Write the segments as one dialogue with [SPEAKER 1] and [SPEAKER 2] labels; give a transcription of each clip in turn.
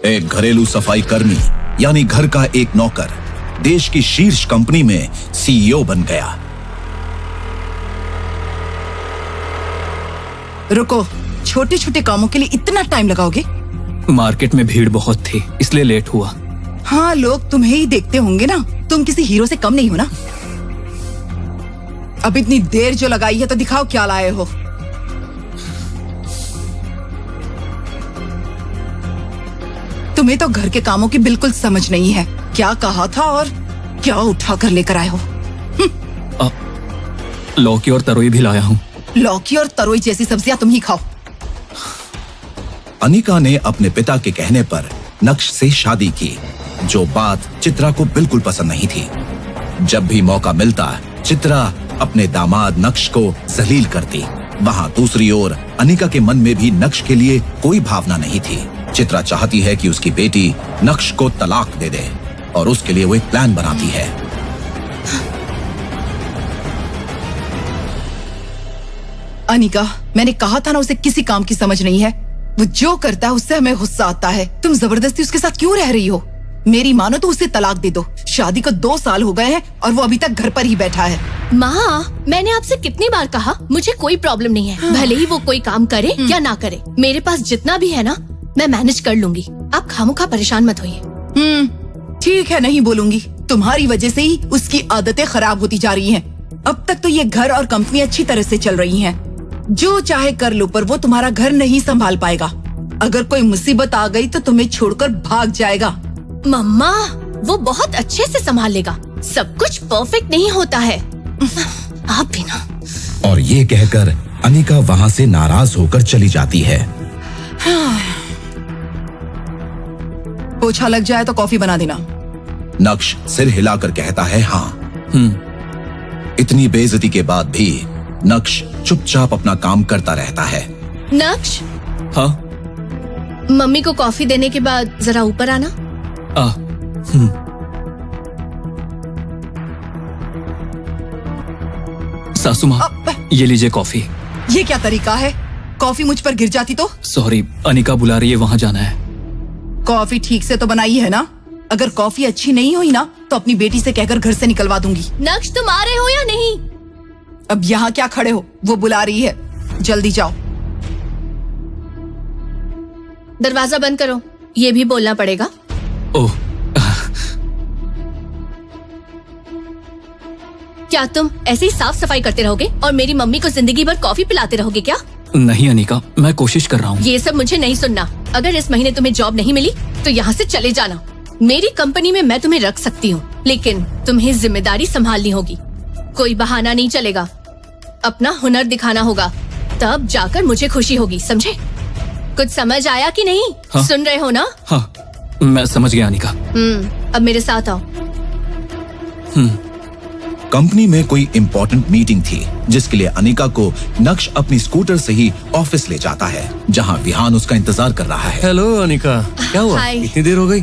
[SPEAKER 1] एक घरेलू सफाई कर्मी यानी घर का एक नौकर देश की शीर्ष कंपनी में सीईओ बन गया।
[SPEAKER 2] रुको, छोटे छोटे कामों के लिए इतना टाइम लगाओगे?
[SPEAKER 3] मार्केट में भीड़ बहुत थी इसलिए लेट हुआ।
[SPEAKER 2] हाँ, लोग तुम्हें ही देखते होंगे ना, तुम किसी हीरो से कम नहीं हो ना। अब इतनी देर जो लगाई है तो दिखाओ क्या लाए हो। तुम्हें तो घर के कामों की बिल्कुल समझ नहीं है। क्या कहा था और क्या उठा कर लेकर आए हो।
[SPEAKER 3] लौकी और तरोई भी लाया हूँ।
[SPEAKER 2] लौकी और तरोई जैसी सब्जियां तुम ही खाओ।
[SPEAKER 1] अनिका ने अपने पिता के कहने पर नक्श से शादी की, जो बात चित्रा को बिल्कुल पसंद नहीं थी। जब भी मौका मिलता चित्रा अपने दामाद नक्श को जलील करती। वहाँ दूसरी ओर अनिका के मन में भी नक्श के लिए कोई भावना नहीं थी। चित्रा चाहती है कि उसकी बेटी नक्श को तलाक दे दे और उसके लिए वो एक प्लान बनाती है।
[SPEAKER 2] अनिका, मैंने कहा था ना, उसे किसी काम की समझ नहीं है। वो जो करता है उससे हमें गुस्सा आता है। तुम जबरदस्ती उसके साथ क्यों रह रही हो? मेरी मानो तो उसे तलाक दे दो। शादी को 2 साल हो गए हैं और वो अभी तक घर पर ही बैठा है।
[SPEAKER 4] माँ, मैंने आपसे कितनी बार कहा मुझे कोई प्रॉब्लम नहीं है। भले ही वो कोई काम करे या ना करे, मेरे पास जितना भी है ना मैं मैनेज कर लूंगी। आप खामोखा परेशान मत होइए।
[SPEAKER 2] ठीक है, नहीं बोलूंगी। तुम्हारी वजह से ही उसकी आदतें खराब होती जा रही हैं। अब तक तो ये घर और कंपनी अच्छी तरह से चल रही हैं। जो चाहे कर लो, पर वो तुम्हारा घर नहीं संभाल पाएगा। अगर कोई मुसीबत आ गई तो तुम्हें छोड़कर भाग जाएगा।
[SPEAKER 4] मम्मा, वो बहुत अच्छे से संभाल लेगा। सब कुछ परफेक्ट नहीं होता है। आप भी ना।
[SPEAKER 1] और ये कहकर अनिका वहाँ से नाराज होकर चली जाती है।
[SPEAKER 2] पोछा लग जाए तो कॉफी बना देना।
[SPEAKER 1] नक्श सिर हिलाकर कहता है हाँ। इतनी बेइज्जती के बाद भी नक्श चुपचाप अपना काम करता रहता है।
[SPEAKER 4] नक्श,
[SPEAKER 3] हाँ?
[SPEAKER 4] मम्मी को कॉफी देने के बाद जरा ऊपर आना।
[SPEAKER 3] सासू माँ, ये लीजिए कॉफी।
[SPEAKER 2] ये क्या तरीका है? कॉफी मुझ पर गिर जाती तो?
[SPEAKER 3] सॉरी, अनिका बुला रही है, वहाँ जाना है।
[SPEAKER 2] कॉफी ठीक से तो बनाई है ना? अगर कॉफी अच्छी नहीं हुई ना तो अपनी बेटी से कहकर घर से निकलवा दूंगी।
[SPEAKER 4] नक्श, तुम आ रहे हो या नहीं?
[SPEAKER 2] अब यहाँ क्या खड़े हो? वो बुला रही है, जल्दी जाओ।
[SPEAKER 4] दरवाजा बंद करो, ये भी बोलना पड़ेगा।
[SPEAKER 3] ओह,
[SPEAKER 4] क्या तुम ऐसे ही साफ सफाई करते रहोगे और मेरी मम्मी को जिंदगी भर कॉफी पिलाते रहोगे क्या?
[SPEAKER 3] नहीं अनिका, मैं कोशिश कर रहा हूँ।
[SPEAKER 4] ये सब मुझे नहीं सुनना। अगर इस महीने तुम्हें जॉब नहीं मिली तो यहाँ से चले जाना। मेरी कंपनी में मैं तुम्हें रख सकती हूँ, लेकिन तुम्हें जिम्मेदारी संभालनी होगी। कोई बहाना नहीं चलेगा। अपना हुनर दिखाना होगा, तब जाकर मुझे खुशी होगी, समझे? कुछ समझ आया कि नहीं?
[SPEAKER 3] हाँ?
[SPEAKER 4] सुन रहे हो ना?
[SPEAKER 3] हाँ, मैं समझ गया अनिका।
[SPEAKER 4] अब मेरे साथ आओ।
[SPEAKER 1] कंपनी में कोई इम्पोर्टेंट मीटिंग थी जिसके लिए अनिका को नक्श अपनी स्कूटर से ही ऑफिस ले जाता है, जहां विहान उसका इंतजार कर रहा है।
[SPEAKER 5] हेलो अनिका, क्या हुआ?
[SPEAKER 4] हाय।
[SPEAKER 5] इतनी देर हो गई?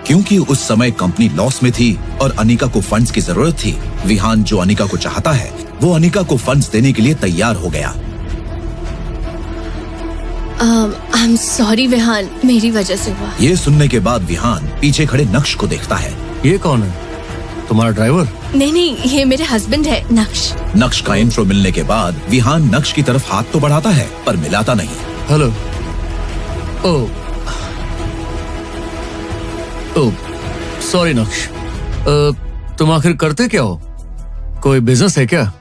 [SPEAKER 1] क्योंकि उस समय कंपनी लॉस में थी और अनिका को फंड्स की जरूरत थी, विहान जो अनिका को चाहता है वो अनिका को फंड्स देने के लिए तैयार हो गया।
[SPEAKER 4] आई एम सॉरी विहान, मेरी वजह से हुआ।
[SPEAKER 1] ये सुनने के बाद विहान पीछे खड़े नक्श को देखता है।
[SPEAKER 5] ये कौन है? तुम्हारा ड्राइवर?
[SPEAKER 4] नहीं, ये मेरे हस्बैंड है, नक्श।
[SPEAKER 1] नक्श का इंट्रो मिलने के बाद विहान नक्श की तरफ हाथ तो बढ़ाता है पर मिलाता नहीं।
[SPEAKER 5] हेलो। ओह, सॉरी नक्श। तुम आखिर करते क्या हो? कोई बिजनेस है क्या?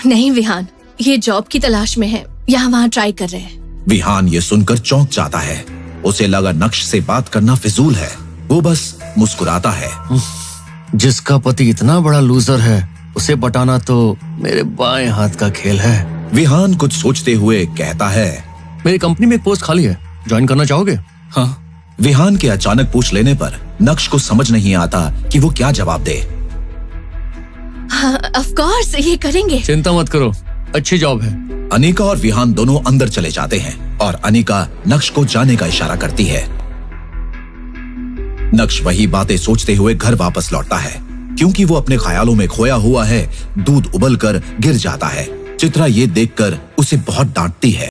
[SPEAKER 4] नहीं विहान, ये जॉब की तलाश में है, यहाँ वहाँ ट्राई कर रहे हैं।
[SPEAKER 1] विहान ये सुनकर चौंक जाता है। उसे लगा नक्श से बात करना फिजूल है। वो बस मुस्कुराता है।
[SPEAKER 5] जिसका पति इतना बड़ा लूजर है उसे पटाना तो मेरे बाएं हाथ का खेल है।
[SPEAKER 1] विहान कुछ सोचते हुए कहता है,
[SPEAKER 5] मेरी कंपनी में एक पोस्ट खाली है, ज्वाइन करना चाहोगे?
[SPEAKER 3] हाँ।
[SPEAKER 1] विहान के अचानक पूछ लेने पर नक्श को समझ नहीं आता कि वो क्या जवाब दे।
[SPEAKER 4] ऑफ कोर्स, ये करेंगे।
[SPEAKER 5] चिंता मत करो, अच्छी जॉब है।
[SPEAKER 1] अनिका और विहान दोनों अंदर चले जाते हैं और अनिका नक्श को जाने का इशारा करती है। नक्श वही बातें सोचते हुए घर वापस लौटता है। क्योंकि वो अपने ख्यालों में खोया हुआ है, दूध उबलकर गिर जाता है। चित्रा ये देखकर उसे बहुत डांटती है।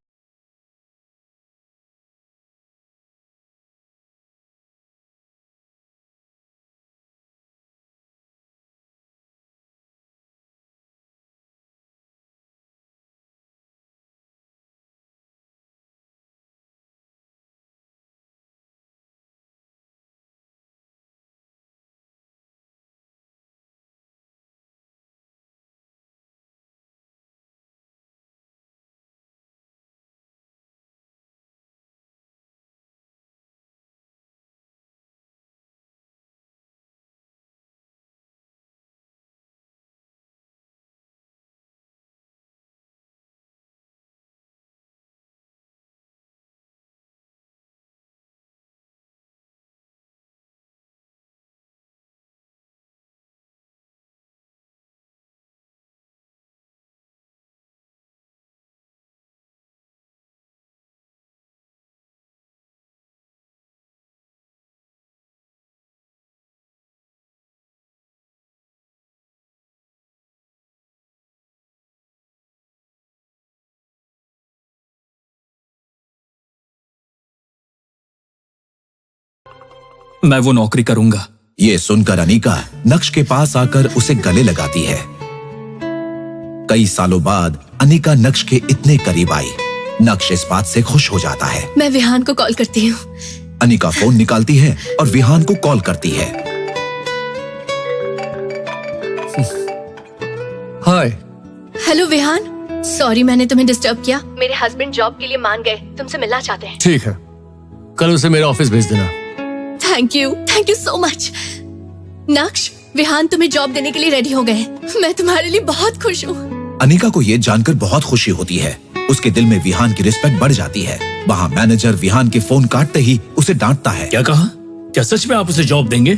[SPEAKER 3] मैं वो नौकरी करूंगा।
[SPEAKER 1] ये सुनकर अनीका नक्श के पास आकर उसे गले लगाती है। कई सालों बाद अनीका नक्श के इतने करीब आई। नक्श इस बात से खुश हो जाता है।
[SPEAKER 4] मैं विहान को कॉल करती हूँ।
[SPEAKER 1] अनीका फोन निकालती है और विहान को कॉल करती है।
[SPEAKER 5] हाय।
[SPEAKER 4] हेलो विहान, सॉरी मैंने तुम्हें डिस्टर्ब किया। मेरे हस्बैंड जॉब के लिए मान गए, तुमसे मिलना चाहते हैं।
[SPEAKER 5] ठीक है, कल उसे मेरे ऑफिस भेज देना।
[SPEAKER 4] Thank you so much. नक्श, विहान तुम्हें जॉब देने के लिए रेडी हो गए। मैं तुम्हारे लिए बहुत खुश हूँ।
[SPEAKER 1] अनीका को ये जानकर बहुत खुशी होती है। उसके दिल में विहान की रिस्पेक्ट बढ़ जाती है। वहाँ मैनेजर विहान के फोन काटते ही उसे डांटता है।
[SPEAKER 6] क्या कहा? क्या सच में आप उसे जॉब देंगे?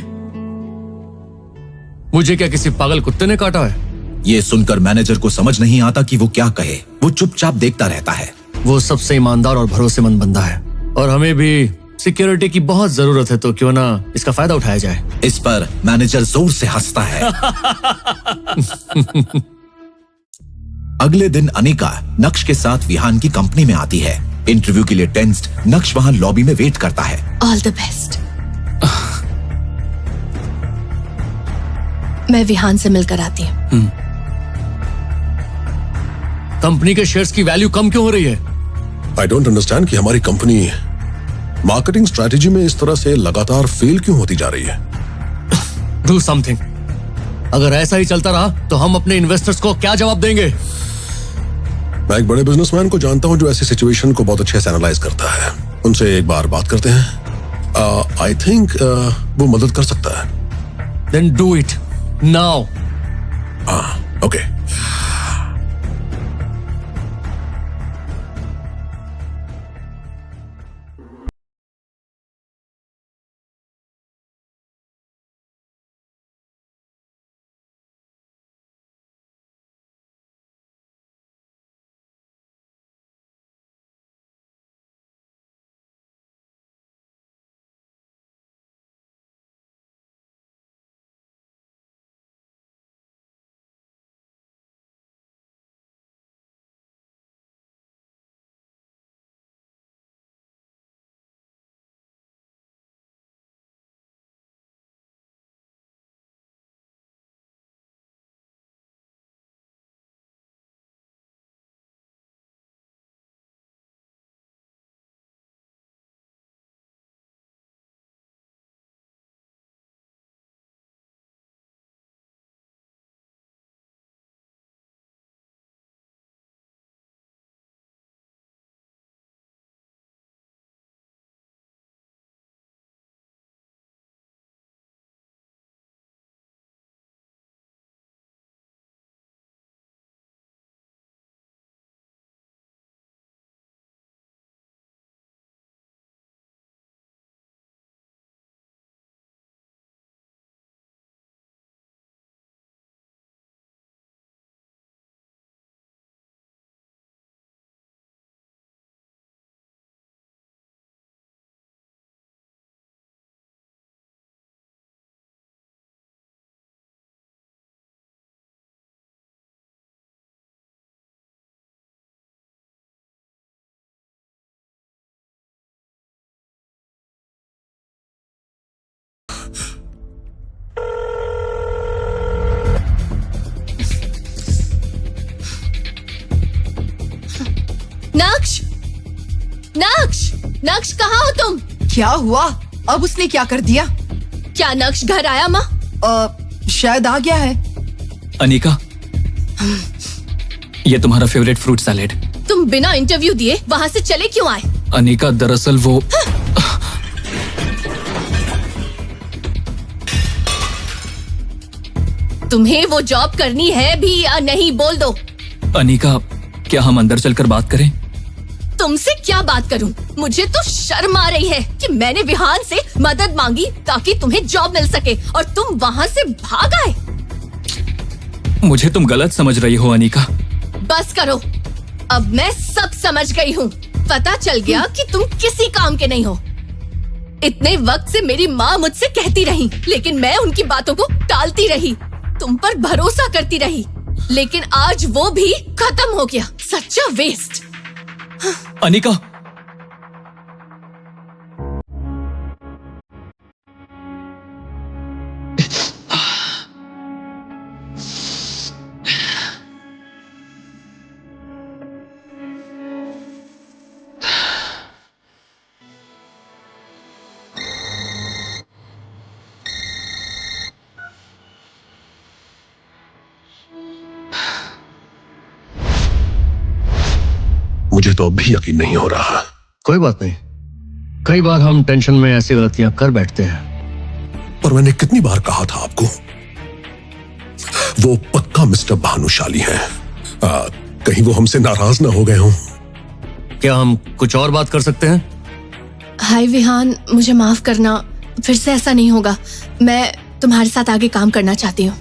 [SPEAKER 5] मुझे क्या किसी पागल कुत्ते ने काटा है?
[SPEAKER 1] ये सुनकर मैनेजर को समझ नहीं आता कि वो क्या कहे। वो चुपचाप देखता रहता है।
[SPEAKER 5] वो सबसे ईमानदार और भरोसेमंद बंदा है और हमें भी सिक्योरिटी की बहुत जरूरत है, तो क्यों ना इसका फायदा उठाया जाए।
[SPEAKER 1] इस पर मैनेजर जोर से हंसता है। अगले दिन अनीका नक्श के साथ विहान की कंपनी में आती है। इंटरव्यू के लिए टेंस्ड नक्श वहाँ लॉबी में वेट करता है।
[SPEAKER 4] All the best. मैं विहान से मिलकर आती हूँ।
[SPEAKER 5] कंपनी के शेयर्स की वैल्यू कम क्यों हो रही है?
[SPEAKER 7] आई डोंट अंडरस्टैंड कि हमारी कंपनी मार्केटिंग स्ट्रेटेजी में इस तरह से लगातार फेल क्यों होती जा रही है।
[SPEAKER 5] Do something. अगर ऐसा ही चलता रहा तो हम अपने इन्वेस्टर्स को क्या जवाब देंगे?
[SPEAKER 7] मैं एक बड़े बिजनेसमैन को जानता हूं जो ऐसी सिचुएशन को बहुत अच्छे से एनालाइज करता है। उनसे एक बार बात करते हैं। आई थिंक वो मदद कर सकता है।
[SPEAKER 5] Then do it now.
[SPEAKER 7] Okay.
[SPEAKER 4] नक्श, नक्श, नक्श कहाँ हो तुम?
[SPEAKER 2] क्या हुआ? अब उसने क्या कर दिया?
[SPEAKER 4] क्या नक्श घर आया माँ?
[SPEAKER 2] शायद आ गया है।
[SPEAKER 3] अनीका, ये तुम्हारा फेवरेट फ्रूट सैलेड।
[SPEAKER 4] तुम बिना इंटरव्यू दिए वहाँ से चले क्यों आए?
[SPEAKER 3] अनीका, दरअसल वो
[SPEAKER 4] तुम्हें वो जॉब करनी है भी या नहीं, बोल दो।
[SPEAKER 3] अनीका, क्या हम अंदर चलकर बात करें?
[SPEAKER 4] तुमसे क्या बात करूं? मुझे तो शर्म आ रही है कि मैंने विहान से मदद मांगी ताकि तुम्हें जॉब मिल सके और तुम वहाँ से भाग आए।
[SPEAKER 3] मुझे तुम गलत समझ रही हो अनीका।
[SPEAKER 4] बस करो, अब मैं सब समझ गई हूँ। पता चल गया कि तुम किसी काम के नहीं हो। इतने वक्त से मेरी माँ मुझसे कहती रही, लेकिन मैं उनकी बातों को टालती रही, तुम पर भरोसा करती रही, लेकिन आज वो भी खत्म हो गया। सच्चा वेस्ट।
[SPEAKER 3] अनीका,
[SPEAKER 7] तो अब भी यकीन नहीं हो रहा।
[SPEAKER 5] कोई बात नहीं, कई बार हम टेंशन में ऐसी गलतियां कर बैठते हैं।
[SPEAKER 7] पर मैंने कितनी बार कहा था आपको, वो पक्का मिस्टर भानुशाली है। कहीं वो हमसे नाराज ना हो गए हों।
[SPEAKER 5] क्या हम कुछ और बात कर सकते हैं?
[SPEAKER 4] हाय विहान, मुझे माफ करना, फिर से ऐसा नहीं होगा। मैं तुम्हारे साथ आगे काम करना चाहती हूँ।